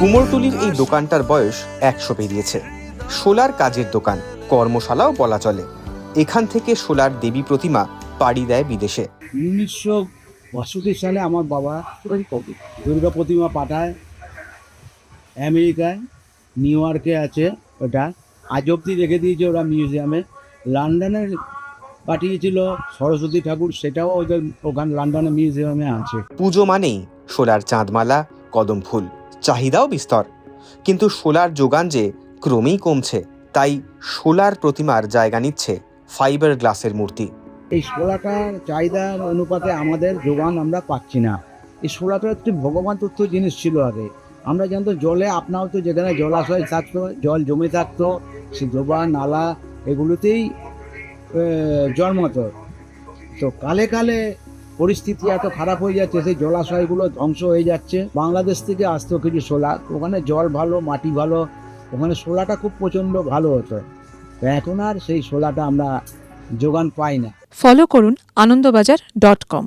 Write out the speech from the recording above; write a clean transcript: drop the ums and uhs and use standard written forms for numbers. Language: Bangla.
কুমোরটুলির এই দোকানটার বয়স ১০০ পেরিয়েছে। সোলার কাজের দোকান, কর্মশালাও বলা চলে। এখান থেকে সোলার দেবী প্রতিমা পাড়ি দেয় বিদেশে। 1962 সালে আমার বাবা দুর্গা প্রতিমা পাঠায় আমেরিকায়, নিউ ইয়র্কে আছে ওটা, আজ অব্দি রেখে দিয়েছে ওরা মিউজিয়ামে। লন্ডনে পাঠিয়েছিল সরস্বতী ঠাকুর, সেটাও ওদের ওখানে লন্ডনে মিউজিয়ামে আছে। পুজো মানেই সোলার চাঁদমালা, কদম ফুল, চাহিদাও বিস্তর। কিন্তু সোলার যোগান যে ক্রমেই কমছে, তাই সোলার প্রতিমার জায়গা নিচ্ছে ফাইবার গ্লাসের মূর্তি। এই সোলাটার চাহিদার অনুপাতে আমাদের যোগান আমরা পাচ্ছি না। এই সোলাটা একটি ভগবান তত্ত্ব জিনিস ছিল আগে। আমরা জানতো জলে আপনাও তো যেখানে জলাশয় থাকতো, জল জমে থাকতো, সে ডোবা নালা এগুলোতেই জন্মাতো। তো কালে কালে পরিস্থিতি এত খারাপ হয়ে যাচ্ছে, সেই জলাশয়গুলো ধ্বংস হয়ে যাচ্ছে। বাংলাদেশ থেকে আসতো কিছু সোলা, ওখানে জল ভালো, মাটি ভালো, ওখানে সোলাটা খুব প্রচণ্ড ভালো হতো। তো এখন আর সেই সোলাটা আমরা যোগান পাই না। ফলো করুন আনন্দবাজার.com।